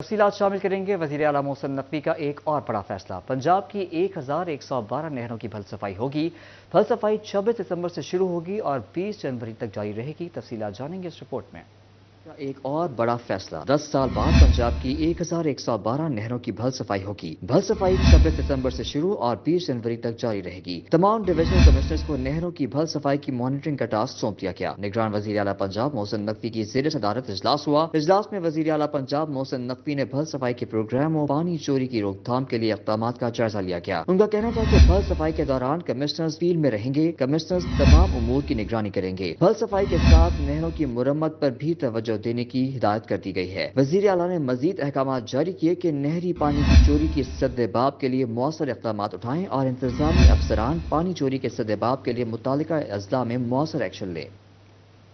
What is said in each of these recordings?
تفصیلات شامل کریں گے وزیر اعلیٰ محسن نقوی کا ایک اور بڑا فیصلہ۔ پنجاب کی 1112 نہروں کی بھل صفائی ہوگی۔ بھل صفائی 26 دسمبر سے شروع ہوگی اور 20 جنوری تک جاری رہے گی۔ تفصیلات جانیں گے اس رپورٹ میں۔ ایک اور بڑا فیصلہ، 10 سال بعد پنجاب کی 1112 نہروں کی بھل صفائی ہوگی۔ بھل صفائی 26 دسمبر سے شروع اور 20 جنوری تک جاری رہے گی۔ تمام ڈویژنل کمشنرز کو نہروں کی بھل صفائی کی مانیٹرنگ کا ٹاسک سونپ دیا گیا۔ نگران وزیر اعلیٰ پنجاب محسن نقوی کی زیر صدارت اجلاس ہوا۔ اجلاس میں وزیر اعلیٰ پنجاب محسن نقوی نے بھل صفائی کے پروگراموں، پانی چوری کی روک تھام کے لیے اقدامات کا جائزہ لیا گیا۔ ان کا کہنا تھا کہ بھل صفائی کے دوران کمشنرز فیلڈ میں رہیں گے۔ کمشنرز تمام امور کی نگرانی کریں گے۔ بھل صفائی کے ساتھ نہروں کی مرمت پر بھی توجہ دینے کی ہدایت کر دی گئی ہے۔ وزیر اعلیٰ نے مزید احکامات جاری کیے کہ نہری پانی کی چوری کی سدباب کے لیے مؤثر اقدامات اٹھائیں اور انتظامی افسران پانی چوری کے سدباب کے لیے متعلقہ اضلاع میں مؤثر ایکشن لیں۔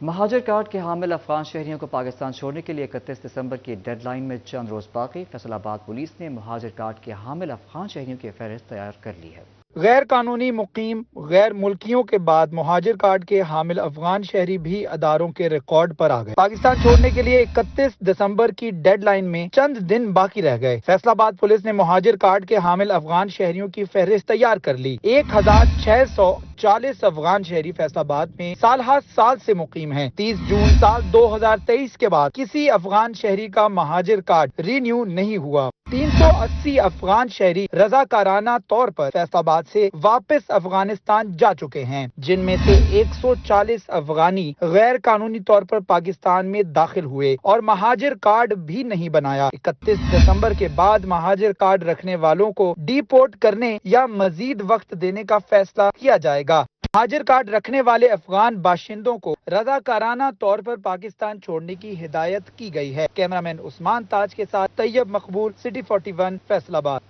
مہاجر کارڈ کے حامل افغان شہریوں کو پاکستان چھوڑنے کے لیے 31 دسمبر کی ڈیڈ لائن میں چند روز باقی۔ فیصل آباد پولیس نے مہاجر کارڈ کے حامل افغان شہریوں کی فہرست تیار کر لی ہے۔ غیر قانونی مقیم غیر ملکیوں کے بعد مہاجر کارڈ کے حامل افغان شہری بھی اداروں کے ریکارڈ پر آ گئے۔ پاکستان چھوڑنے کے لیے 31 دسمبر کی ڈیڈ لائن میں چند دن باقی رہ گئے۔ فیصل آباد پولیس نے مہاجر کارڈ کے حامل افغان شہریوں کی فہرست تیار کر لی۔ 1640 افغان شہری فیصل آباد میں سال ہر سال سے مقیم ہیں۔ 30 جون سال 2023 کے بعد کسی افغان شہری کا مہاجر کارڈ رینیو نہیں ہوا۔ 380 افغان شہری رضاکارانہ طور پر فیصل آباد سے واپس افغانستان جا چکے ہیں، جن میں سے 140 افغانی غیر قانونی طور پر پاکستان میں داخل ہوئے اور مہاجر کارڈ بھی نہیں بنایا۔ 31 دسمبر کے بعد مہاجر کارڈ رکھنے والوں کو ڈی پورٹ کرنے یا مزید وقت دینے کا فیصلہ کیا جائے گا۔ مہاجر کارڈ رکھنے والے افغان باشندوں کو رضاکارانہ طور پر پاکستان چھوڑنے کی ہدایت کی گئی ہے۔ کیمرامین عثمان تاج کے ساتھ طیب مقبول، سٹی 41 فیصل آباد۔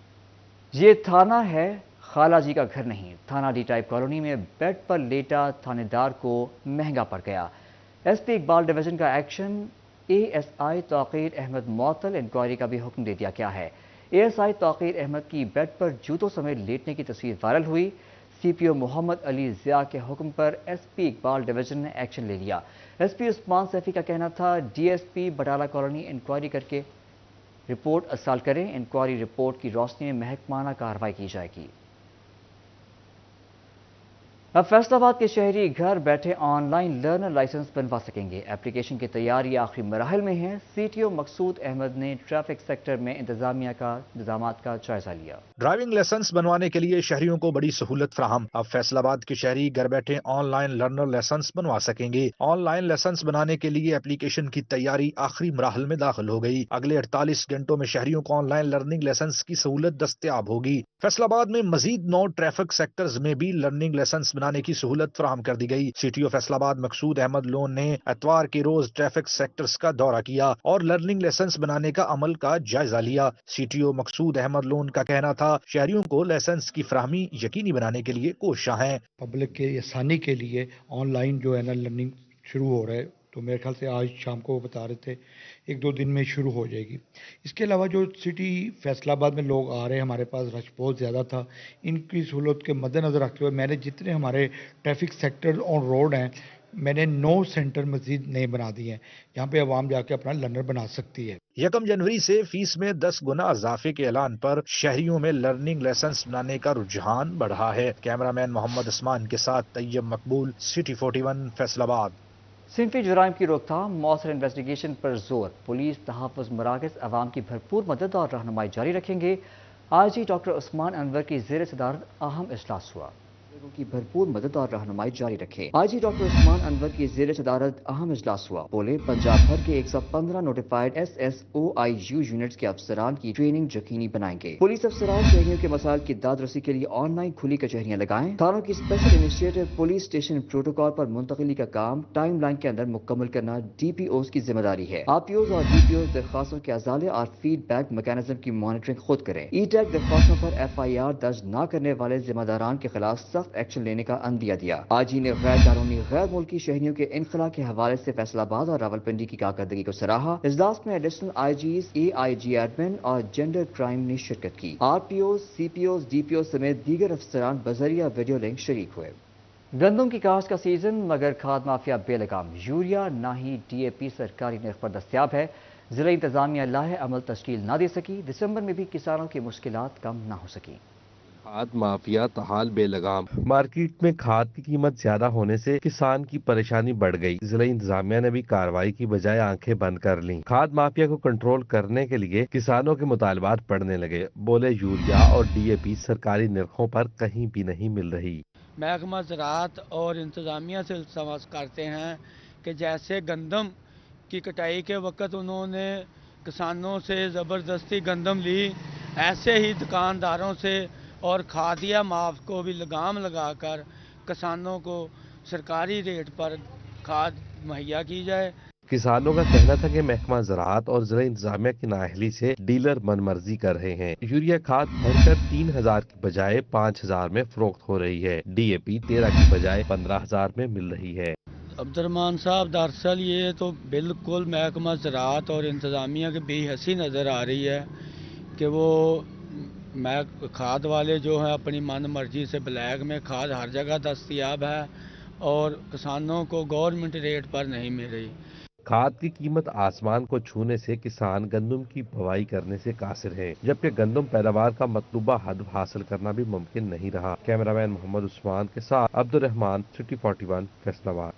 یہ تھانہ ہے، خالہ جی کا گھر نہیں۔ تھانہ ڈی ٹائپ کالونی میں بیڈ پر لیٹا تھانے دار کو مہنگا پڑ گیا۔ ایس پی اقبال ڈویژن کا ایکشن، اے ایس آئی توقیر احمد معطل، انکوائری کا بھی حکم دے دیا گیا ہے۔ اے ایس آئی توقیر احمد کی بیڈ پر جوتوں سمیت لیٹنے کی تصویر وائرل ہوئی۔ سی پی او محمد علی ضیاء کے حکم پر ایس پی اقبال ڈویژن نے ایکشن لے لیا۔ ایس پی عثمان سیفی کا کہنا تھا D S P Batala colony inquiry کر کے رپورٹ ارسال کریں۔ انکوائری رپورٹ کی روشنی میں محکمانہ کارروائی کی جائے گی۔ اب فیصل آباد کے شہری گھر بیٹھے آن لائن لرنر لائسنس بنوا سکیں گے۔ اپلیکیشن کی تیاری آخری مراحل میں ہے۔ سی ٹی او مقصود احمد نے ٹریفک سیکٹر میں انتظامیہ کا انتظامات کا جائزہ لیا۔ ڈرائیونگ لائسنس بنوانے کے لیے شہریوں کو بڑی سہولت فراہم۔ اب فیصل آباد کے شہری گھر بیٹھے آن لائن لرنر لائسنس بنوا سکیں گے۔ آن لائن لائسنس بنانے کے لیے اپلیکیشن کی تیاری آخری مراحل میں داخل ہو گئی۔ اگلے 48 گھنٹوں میں شہریوں کو آن لائن لرننگ لائسنس کی سہولت دستیاب ہوگی۔ فیصل آباد میں مزید 9 ٹریفک سیکٹرز میں بھی لرننگ لائسنس بنانے کی سہولت فراہم کر دی گئی۔ سی ٹی او فیصل آباد مقصود احمد لون نے اتوار کے روز ٹریفک سیکٹرز کا دورہ کیا اور لرننگ لائسنس بنانے کا عمل کا جائزہ لیا۔ سی ٹی او مقصود احمد لون کا کہنا تھا شہریوں کو لائسنس کی فراہمی یقینی بنانے کے لیے کوشاں ہیں۔ پبلک کے آسانی کے لیے آن لائن جو ہے نا لرننگ شروع ہو رہا ہے، تو میرے خیال سے آج شام کو وہ بتا رہے تھے 1-2 دن میں شروع ہو جائے گی۔ اس کے علاوہ جو سٹی فیصل آباد میں لوگ آ رہے ہیں، ہمارے پاس رش بہت زیادہ تھا، ان کی سہولت کے مد نظر رکھتے ہوئے میں نے جتنے ہمارے ٹریفک سیکٹر آن روڈ ہیں، میں نے 9 سینٹر مزید نئے بنا دیے ہیں جہاں پہ عوام جا کے اپنا لرنر بنا سکتی ہے۔ 1 جنوری سے فیس میں 10 گنا اضافے کے اعلان پر شہریوں میں لرننگ لائسنس بنانے کا رجحان بڑھا ہے۔ کیمرامین محمد عثمان کے ساتھ طیب مقبول، سٹی 41 فیصل آباد۔ صنفی جرائم کی روک تھام، مؤثر انویسٹیگیشن پر زور۔ پولیس تحفظ مراکز عوام کی بھرپور مدد اور رہنمائی جاری رکھیں گے۔ آج ہی ڈاکٹر عثمان انور کی زیر صدارت اہم اجلاس ہوا۔ لوگوں کی بھرپور مدد اور رہنمائی جاری رکھیں۔ آج ہی ڈاکٹر عثمان انور کی زیر صدارت اہم اجلاس ہوا۔ بولے پنجاب بھر کے 115 notified S S O I you units کے افسران کی ٹریننگ یقینی بنائیں گے۔ پولیس افسران شہریوں کے مسائل کی داد رسی کے لیے آن لائن کھلی کچہریاں لگائیں۔ تھانوں کی special initiative police station protocol پر منتقلی کا کام ٹائم لائن کے اندر مکمل کرنا ڈی پی اوز کی ذمہ داری ہے۔ آر پی اوز اور ڈی پی اوز درخواستوں کے ازالے اور فیڈ بیک میکانزم کی مانیٹرنگ خود کریں۔ ای ٹیک درخواستوں پر ایف آئی آر درج نہ کرنے والے ذمہ داران کے خلاف سخت ایکشن لینے کا عندیہ دیا۔ آج ہی نے غیر قانونی غیر ملکی شہریوں کے انخلا کے حوالے سے فیصل آباد اور راولپنڈی کی کارکردگی کو سراہا۔ اجلاس میں additional I Gs, A I G admin اور جینڈر کرائم نے شرکت کی۔ R P Os, C P Os, D P Os سمیت دیگر افسران بذریعہ ویڈیو لنک شریک ہوئے۔ گندم کی کاشت کا سیزن مگر کھاد مافیا بے لگام، یوریا نہ ہی ڈی اے پی سرکاری نرخ پر دستیاب ہے۔ ضلع انتظامیہ لاہ عمل تشکیل نہ دے سکی، دسمبر میں بھی کسانوں کی مشکلات کم نہ ہو سکی۔ کھاد مافیا تحال بے لگام، مارکیٹ میں کھاد کی قیمت زیادہ ہونے سے کسان کی پریشانی بڑھ گئی۔ ضلع انتظامیہ نے بھی کارروائی کی بجائے آنکھیں بند کر لیں۔ کھاد مافیا کو کنٹرول کرنے کے لیے کسانوں کے مطالبات بڑھنے لگے۔ بولے یوریا اور ڈی اے پی سرکاری نرخوں پر کہیں بھی نہیں مل رہی۔ محکمہ زراعت اور انتظامیہ سے التماس کرتے ہیں کہ جیسے گندم کی کٹائی کے وقت انہوں نے کسانوں سے زبردستی گندم لی، ایسے ہی دکانداروں سے اور کھادیہ معاف کو بھی لگام لگا کر کسانوں کو سرکاری ریٹ پر کھاد مہیا کی جائے۔ کسانوں کا کہنا تھا کہ محکمہ زراعت اور ضلع انتظامیہ کی نااہلی سے ڈیلر من مرضی کر رہے ہیں۔ یوریا کھاد بڑھ کر 3,000 کی بجائے 5,000 میں فروخت ہو رہی ہے۔ ڈی اے پی 13 کی بجائے 15,000 میں مل رہی ہے۔ عبدالرحمان صاحب، دراصل یہ تو بالکل محکمہ زراعت اور انتظامیہ کی بے حسی نظر آ رہی ہے کہ وہ کھاد والے جو ہیں اپنی من مرضی سے بلیک میں کھاد ہر جگہ دستیاب ہے اور کسانوں کو گورنمنٹ ریٹ پر نہیں مل رہی۔ کھاد کی قیمت آسمان کو چھونے سے کسان گندم کی بوائی کرنے سے قاصر ہیں، جبکہ گندم پیداوار کا مطلوبہ ہدف حاصل کرنا بھی ممکن نہیں رہا۔ کیمرہ مین محمد عثمان کے ساتھ عبدالرحمان، سٹی 41 فیصل آباد۔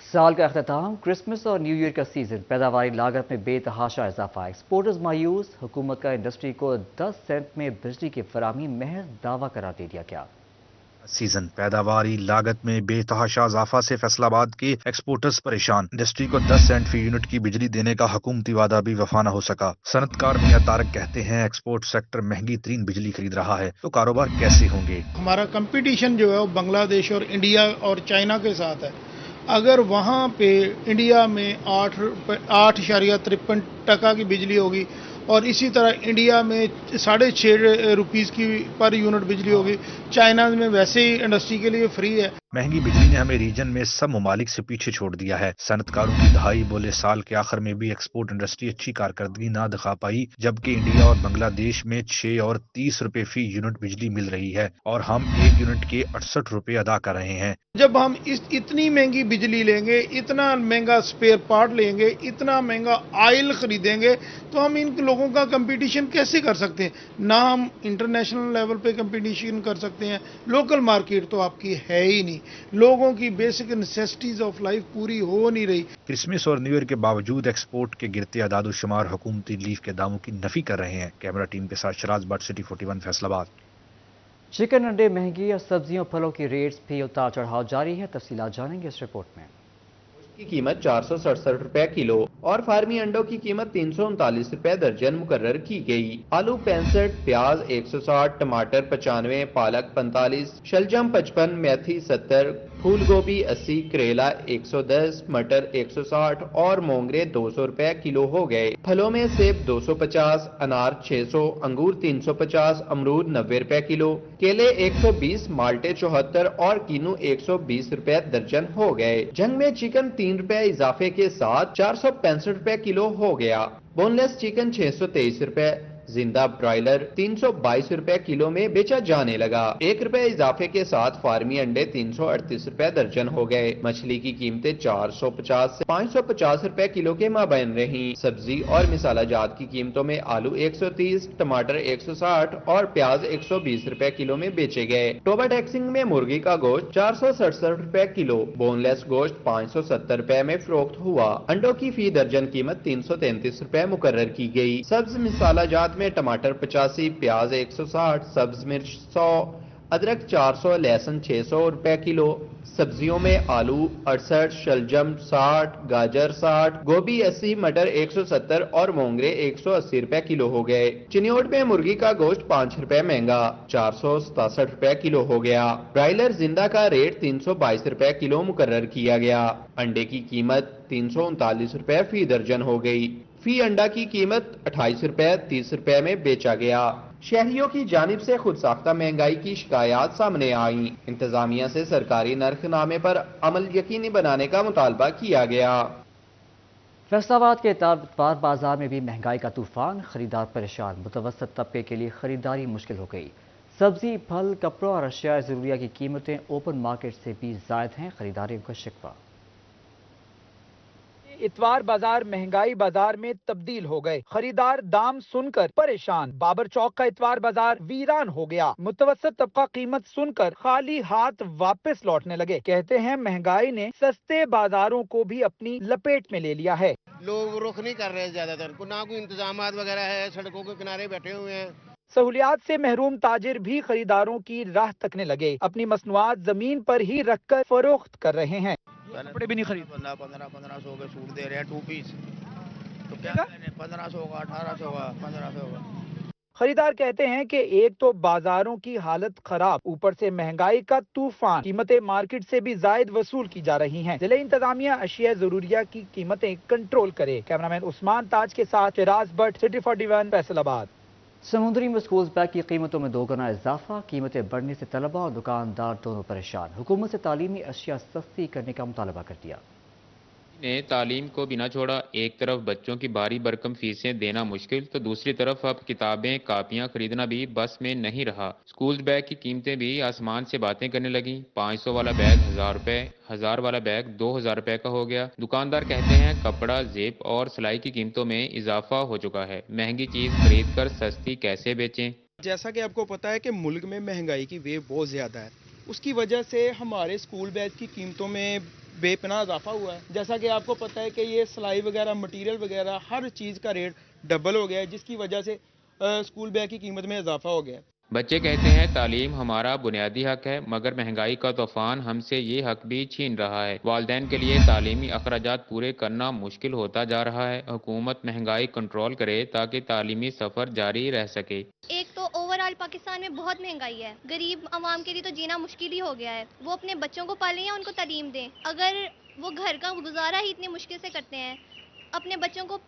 سال کا اختتام، کرسمس اور نیو ایئر کا سیزن، پیداواری لاگت میں بے تحاشا اضافہ، ایکسپورٹرز مایوس، حکومت کا انڈسٹری کو 10 سینٹ میں بجلی کی فراہمی محض دعویٰ قرار دے دیا گیا۔ سیزن، پیداواری لاگت میں بے تحاشا اضافہ سے فیصل آباد کے ایکسپورٹرز پریشان، انڈسٹری کو 10 سینٹ فی یونٹ کی بجلی دینے کا حکومتی وعدہ بھی وفا نہ ہو سکا۔ صنعت کار میاں طارق کہتے ہیں ایکسپورٹ سیکٹر مہنگی ترین بجلی خرید رہا ہے تو کاروبار کیسے ہوں گے؟ ہمارا کمپٹیشن جو ہے وہ بنگلہ دیش اور انڈیا اور چائنا کے ساتھ ہے۔ اگر وہاں پہ انڈیا میں 8.53 کی بجلی ہوگی اور اسی طرح انڈیا میں 6.5 روپیز کی پر یونٹ بجلی ہوگی، چائنا میں ویسے ہی انڈسٹری کے لیے فری ہے۔ مہنگی بجلی نے ہمیں ریجن میں سب ممالک سے پیچھے چھوڑ دیا ہے۔ صنعت کاروں کی دہائی، بولے سال کے آخر میں بھی ایکسپورٹ انڈسٹری اچھی کارکردگی نہ دکھا پائی، جبکہ انڈیا اور بنگلہ دیش میں 6 اور 30 روپے فی یونٹ بجلی مل رہی ہے اور ہم 1 یونٹ کے 68 روپے ادا کر رہے ہیں۔ جب ہم اتنی مہنگی بجلی لیں گے، اتنا مہنگا سپیئر پارٹ لیں گے، اتنا مہنگا آئل خریدیں گے تو ہم ان لوگوں کا کمپٹیشن کیسے کر سکتے ہیں؟ نہ ہم انٹرنیشنل لیول پہ کمپٹیشن کر سکتے ہیں، لوکل مارکیٹ تو آپ کی ہے ہی نہیں، لوگوں کی بیسک نیسیسٹیز آف لائف پوری ہو نہیں رہی۔ کرسمس اور نیو ایئر کے باوجود ایکسپورٹ کے گرتے اعداد و شمار حکومتی ریلیف کے داموں کی نفی کر رہے ہیں۔ کیمرہ ٹیم کے ساتھ شراز بٹ، سٹی 41 فیصل آباد۔ چکن، انڈے مہنگی اور سبزیوں پھلوں کی ریٹس بھی اتار چڑھاؤ جاری ہے، تفصیلات جانیں گے اس رپورٹ میں۔ کی قیمت 467 روپے کلو اور فارمی انڈوں کی قیمت 339 روپے درجن مقرر کی گئی۔ آلو 65، پیاز 160، ٹماٹر 95، پالک 45، شلجم 55، میتھی 70، پھول گوبھی 80، کریلا 110، مٹر 160 اور مونگرے 200 روپے کلو ہو گئے۔ پھلوں میں سیب 250، انار 600، انگور 350، امرود 90 روپے کلو، کیلے 120، مالٹے 74 اور کینو 120 روپے درجن ہو گئے۔ جنگ میں چکن 3 روپے اضافے کے ساتھ 465 روپے کلو ہو گیا۔ بون لیس چکن 623 روپے، زندہ برائلر 322 روپے کلو میں بیچا جانے لگا۔ 1 روپے اضافے کے ساتھ فارمی انڈے 338 روپے درجن ہو گئے۔ مچھلی کی قیمتیں 450 سے 550 روپے کلو کے مابین رہیں۔ سبزی اور مسالہ جات کی قیمتوں میں آلو 130، ٹماٹر 160 اور پیاز 120 روپے کلو میں بیچے گئے۔ ٹوبا ٹیکسنگ میں مرغی کا گوشت 467 روپے کلو، بون لیس گوشت 570 روپے میں فروخت ہوا۔ انڈوں کی فی درجن قیمت 333 روپے مقرر کی گئی۔ سبز مسالہ جات میں ٹماٹر 85، پیاز 160، سبز مرچ 100، ادرک 400، لہسن 600 روپے کلو۔ سبزیوں میں آلو 68، شلجم 60، گاجر 60، گوبھی 80، مٹر 170 اور مونگرے 180 روپے کلو ہو گئے۔ چنیوٹ میں مرغی کا گوشت 5 روپے مہنگا، 467 روپے کلو ہو گیا۔ برائلر زندہ کا ریٹ 322 روپے کلو مقرر کیا گیا۔ انڈے کی قیمت 339 روپے فی درجن ہو گئی۔ فی انڈا کی قیمت 28 روپے 30 روپے میں بیچا گیا۔ شہریوں کی جانب سے خود ساختہ مہنگائی کی شکایات سامنے آئیں۔ انتظامیہ سے سرکاری نرخ نامے پر عمل یقینی بنانے کا مطالبہ کیا گیا۔ فیصل آباد کے اتوار بازار میں بھی مہنگائی کا طوفان، خریدار پریشان، متوسط طبقے کے لیے خریداری مشکل ہو گئی۔ سبزی، پھل، کپڑوں اور اشیاء ضروریہ کی قیمتیں اوپن مارکیٹ سے بھی زائد ہیں، خریداروں کا شکوہ۔ اتوار بازار مہنگائی بازار میں تبدیل ہو گئے، خریدار دام سن کر پریشان، بابر چوک کا اتوار بازار ویران ہو گیا، متوسط طبقہ قیمت سن کر خالی ہاتھ واپس لوٹنے لگے۔ کہتے ہیں مہنگائی نے سستے بازاروں کو بھی اپنی لپیٹ میں لے لیا ہے۔ لوگ رخ نہیں کر رہے زیادہ تر، نہ کوئی انتظامات وغیرہ ہے، سڑکوں کے کنارے بیٹھے ہوئے ہیں۔ سہولیات سے محروم تاجر بھی خریداروں کی راہ تکنے لگے، اپنی مصنوعات زمین پر ہی رکھ کر فروخت کر رہے ہیں۔ کپڑے بھی نہیں خرید 1500 کے سوٹ دے رہے ہیں 2 پیس، تو کیا 1500 کا 1800 کا 1500 کا۔ خریدار کہتے ہیں کہ ایک تو بازاروں کی حالت خراب، اوپر سے مہنگائی کا طوفان، قیمتیں مارکیٹ سے بھی زائد وصول کی جا رہی ہیں۔ ضلع انتظامیہ اشیاء ضروریہ کی قیمتیں کنٹرول کرے۔ کیمرامین عثمان تاج کے ساتھ فراز بٹ، سٹی 41 فیصل آباد۔ سمندری میں اسکول بیگ کی قیمتوں میں 2 گنا اضافہ، قیمتیں بڑھنے سے طلبہ اور دکاندار دونوں پریشان، حکومت سے تعلیمی اشیاء سستی کرنے کا مطالبہ کر دیا۔ نے تعلیم کو بھی نہ چھوڑا، ایک طرف بچوں کی بھاری بھرکم فیسیں دینا مشکل تو دوسری طرف اب کتابیں کاپیاں خریدنا بھی بس میں نہیں رہا۔ اسکول بیگ کی قیمتیں بھی آسمان سے باتیں کرنے لگیں، 500 والا بیگ 1000 روپے، 1000 والا بیگ 2000 روپے کا ہو گیا۔ دکاندار کہتے ہیں کپڑا، زیب اور سلائی کی قیمتوں میں اضافہ ہو چکا ہے، مہنگی چیز خرید کر سستی کیسے بیچیں؟ جیسا کہ آپ کو پتا ہے کہ ملک میں مہنگائی کی ویو بہت زیادہ ہے، اس کی وجہ سے ہمارے اسکول بیگ کی قیمتوں میں بے پناہ اضافہ ہوا ہے۔ جیسا کہ آپ کو پتا ہے کہ یہ سلائی وغیرہ، مٹیریل وغیرہ، ہر چیز کا ریٹ ڈبل ہو گیا ہے، جس کی وجہ سے اسکول بیگ کی قیمت میں اضافہ ہو گیا ہے۔ بچے کہتے ہیں تعلیم ہمارا بنیادی حق ہے، مگر مہنگائی کا طوفان ہم سے یہ حق بھی چھین رہا ہے۔ والدین کے لیے تعلیمی اخراجات پورے کرنا مشکل ہوتا جا رہا ہے۔ حکومت مہنگائی کنٹرول کرے تاکہ تعلیمی سفر جاری رہ سکے۔ ایک تو اوورآل پاکستان میں بہت مہنگائی ہے، غریب عوام کے لیے تو جینا مشکل ہی ہو گیا ہے۔ وہ اپنے بچوں کو پالیں یا ان کو تعلیم دیں، اگر وہ گھر کا گزارا ہی اتنی مشکل سے کرتے ہیں، اپنے بچوں کو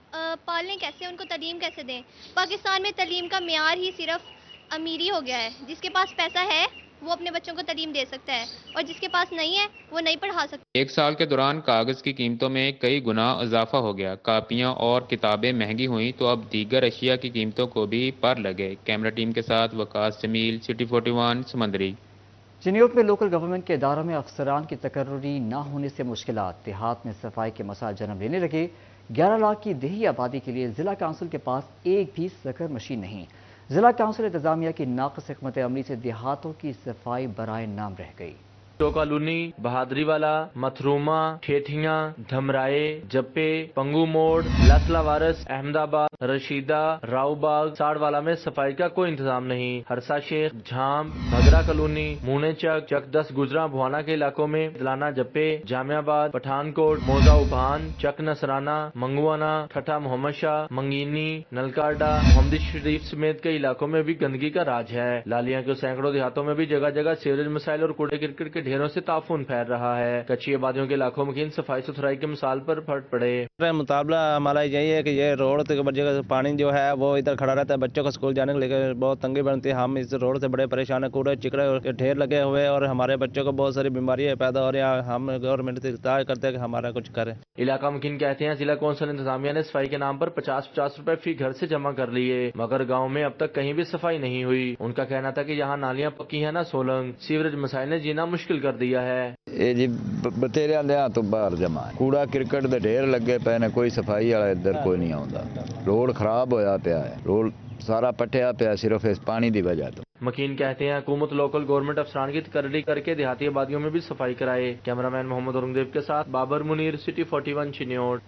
پالیں کیسے، ان کو تعلیم کیسے دیں؟ پاکستان میں تعلیم کا معیار ہی صرف امیری ہو گیا ہے، جس کے پاس پیسہ ہے وہ اپنے بچوں کو تعلیم دے سکتا ہے اور جس کے پاس نہیں ہے وہ نہیں پڑھا سکتا۔ 1 سال کے دوران کاغذ کی قیمتوں میں کئی گنا اضافہ ہو گیا، کاپیاں اور کتابیں مہنگی ہوئیں تو اب دیگر اشیاء کی قیمتوں کو بھی پر لگے۔ کیمرہ ٹیم کے ساتھ وقاص جمیل، سٹی 41 سمندری۔ چنیوٹ میں لوکل گورنمنٹ کے اداروں میں افسران کی تقرری نہ ہونے سے مشکلات، دیہات میں صفائی کے مسائل جنم لینے لگے۔ 11 لاکھ کی دیہی آبادی کے لیے ضلع کونسل کے پاس ایک بھی سکر مشین نہیں۔ ضلع کونسل انتظامیہ کی ناقص حکمت عملی سے دیہاتوں کی صفائی برائے نام رہ گئی۔ تو کالونی، بہادری والا، متھروما، ٹھیٹھیاں، دھمرائے، جپے، پنگو موڑ، لسلا وارس، احمد آباد، رشیدہ، راؤ باغ، ساڑ والا میں صفائی کا کوئی انتظام نہیں۔ ہرسا شیخ، جھام، بھگرا کالونی، مونے چک، چک 10 گجرا بھوانا کے علاقوں میں دلانا جپے، جامع آباد، پٹھان کوٹ، موزہ ابھان، چک نصرانہ، منگوانا، ٹھٹھا محمد شاہ، منگینی، نلکاڈا، محمد شریف سمیت کئی علاقوں میں بھی گندگی کا راج ہے۔ لالیاں کے سینکڑوں دیہاتوں میں بھی جگہ جگہ سیوریج مسائل اور کوڑے کرکٹ کے ڈھیروں سے تعفن پھیل رہا ہے۔ کچی آبادیوں کے علاقوں میں صفائی ستھرائی کے مثال پر پھٹ پڑے۔ مطالبہ ہمارا یہی ہے کہ یہ روڈ پانی جو ہے وہ ادھر کھڑا رہتا ہے، بچوں کو اسکول جانے کے لیے بہت تنگی بنتی ہے۔ ہم اس روڈ سے بڑے پریشان ہیں، کوڑے چکڑے کے ڈھیر لگے ہوئے اور ہمارے بچوں کو بہت ساری بیماریاں پیدا ہو رہی ہیں۔ ہم گورنمنٹ سے اطلاع کرتے ہیں کہ ہمارا کچھ کرے۔ علاقہ مکین کہتے ہیں ضلع کونسل انتظامیہ نے صفائی کے نام پر 50-50 روپے فی گھر سے جمع کر لیے، مگر گاؤں میں اب تک کہیں بھی صفائی نہیں ہوئی۔ ان کا کہنا تھا کہ یہاں نالیاں پکی ہیں نہ سولنگ، سیوریج مسائل نے جینا مشکل کر دیا ہے۔ یہ جی بتیرے دیہات تو باہر جمع ہے، کوڑا کرکٹ دے ڈھیر لگے پے نے، کوئی صفائی والا ادھر کوئی نہیں آتا۔ روڈ خراب ہویا پیا ہے، روڈ سارا پٹیا پیا صرف اس پانی دی وجہ تو۔ مکین کہتے ہیں حکومت لوکل گورنمنٹ افسران کی تقرری کر کے دیہاتی آبادیوں میں بھی صفائی کرائے۔ کیمرہ مین محمد اورنگزیب کے ساتھ بابر منیر، سٹی 41 چنیوٹ۔